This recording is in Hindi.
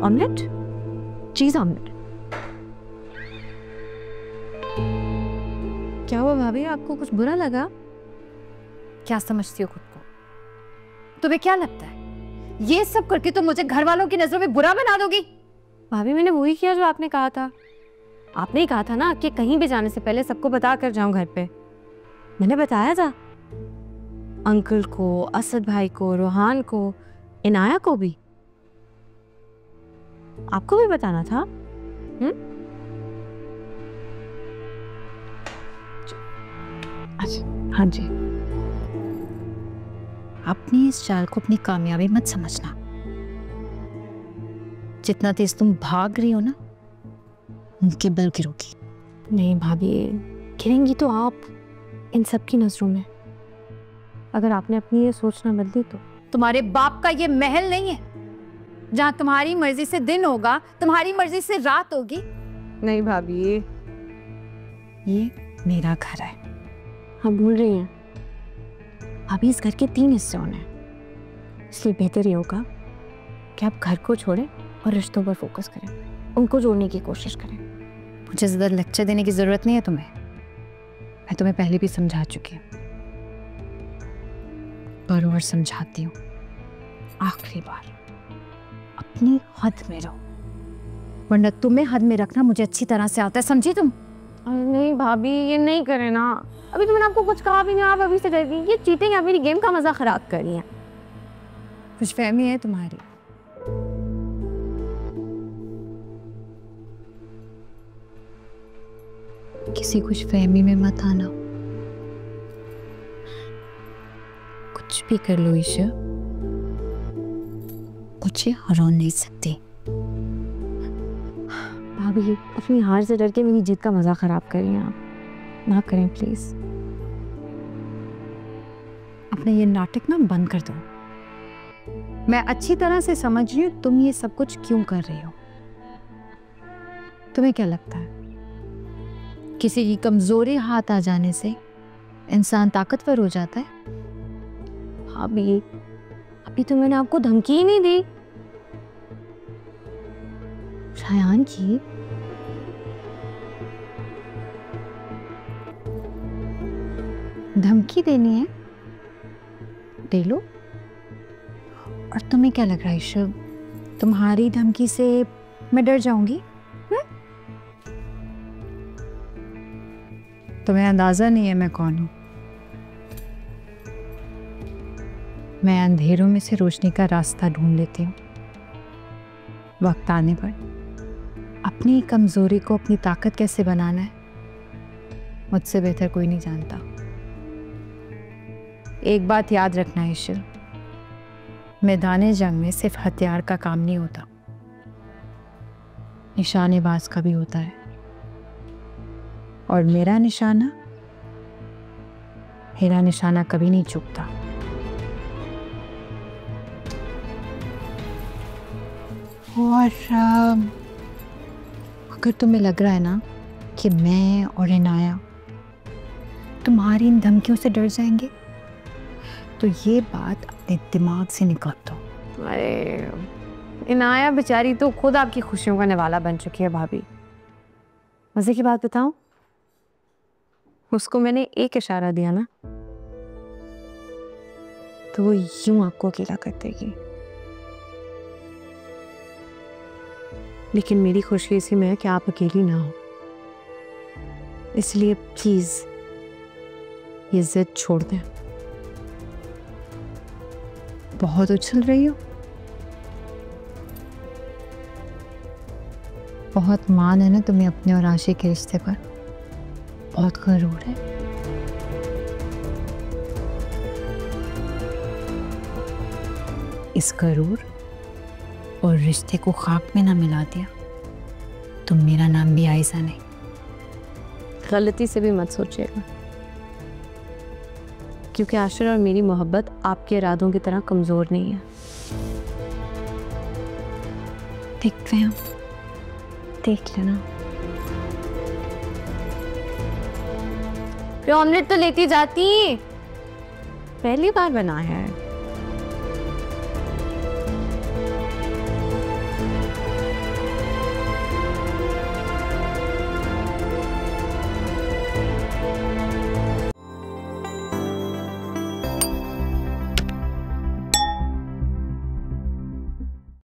ऑमलेट, चीज ऑमलेट। क्या हुआ भाभी, आपको कुछ बुरा लगा? क्या समझती हो खुद को? तुम्हें क्या लगता है ये सब करके तुम मुझे घर वालों की नजरों में बुरा बना दोगी? भाभी मैंने वही किया जो आपने कहा था। आपने ही कहा था ना कि कहीं भी जाने से पहले सबको बता कर जाऊं घर पे। मैंने बताया था, अंकल को, असद भाई को, रोहान को, इनाया को भी। आपको भी बताना था। अच्छा हाँ जी। अपनी इस चाल को अपनी कामयाबी मत समझना। जितना तेज तुम भाग रही हो ना, उनके बल गिरोगी। नहीं भाभी, गिरेंगी तो आप इन सब की नजरों में। अगर आपने अपनी ये सोच ना बदली तो। तुम्हारे बाप का ये महल नहीं है जहां तुम्हारी मर्जी से दिन होगा, तुम्हारी मर्जी से रात होगी। नहीं भाभी, ये मेरा घर है। हम भूल रही हैं अभी इस घर के 3 हिस्से होने हैं, इसलिए बेहतर ये होगा कि आप घर को छोड़ें और रिश्तों पर फोकस करें, उनको जोड़ने की कोशिश करें। मुझे ज़्यादा लेक्चर देने की जरूरत नहीं है तुम्हें। मैं तुम्हें पहले भी समझा चुकी हूँ, और समझाती हूँ आखिरी बार। अपनी हद में रहो, वरना तुम्हें हद में रखना मुझे अच्छी तरह से आता है, समझी तुम? नहीं भाभी, ये नहीं करें ना। अभी तो मैंने आपको कुछ कहा भी नहीं, आप अभी से डर गई। ये चीटिंग है, मेरी गेम का मजा खराब कर रही है। खुशफहमी है तुम्हारी। किसी खुशफहमी में मत आना। कुछ भी कर लो ईशा, मुझे हरा नहीं सकती। भाभी अपनी हार से डर के मेरी जीत का मजा खराब कर रही हैं आप। ना करें प्लीज। अपने ये नाटक ना बंद कर दो। मैं अच्छी तरह से समझ रही हूँ तुम ये सब कुछ क्यों कर रही हो। तुम्हें क्या लगता है किसी की कमजोरी हाथ आ जाने से इंसान ताकतवर हो जाता है? भाभी अभी तो मैंने आपको धमकी ही नहीं दी। शायान की धमकी देनी है, दे लो। और तुम्हें क्या लग रहा है ईशा, तुम्हारी धमकी से मैं डर जाऊंगी? तुम्हें अंदाजा नहीं है मैं कौन हूं। मैं अंधेरों में से रोशनी का रास्ता ढूंढ लेती हूँ। वक्त आने पर अपनी कमजोरी को अपनी ताकत कैसे बनाना है, मुझसे बेहतर कोई नहीं जानता। एक बात याद रखना ईशा, मैदान जंग में सिर्फ हथियार का काम नहीं होता, निशानेबाज का भी होता है। और मेरा निशाना कभी नहीं चूकता। और अगर तुम्हें लग रहा है ना कि मैं और इनाया तुम्हारी इन धमकियों से डर जाएंगे, तो ये बात अपने दिमाग से निकाल दो। अरे इनाया बेचारी तो खुद आपकी खुशियों का निवाला बन चुकी है भाभी। मजे की बात बताऊं, उसको मैंने एक इशारा दिया ना तो वो यूं आपको अकेला कर देगी। लेकिन मेरी खुशी इसी में है कि आप अकेली ना हो, इसलिए प्लीज ये जिद छोड़ दें। बहुत उछल रही हो, बहुत मान है ना तुम्हें अपने और आशिक के रिश्ते पर, बहुत गरूर है। इस गरूर और रिश्ते को खाक में ना मिला दिया तो मेरा नाम भी आयशा नहीं। गलती से भी मत सोचिएगा, क्योंकि आशिर और मेरी मोहब्बत आपके इरादों की तरह कमजोर नहीं है। देखते हैं, देख लेना। ऑमलेट तो लेती जाती, पहली बार बनाया है।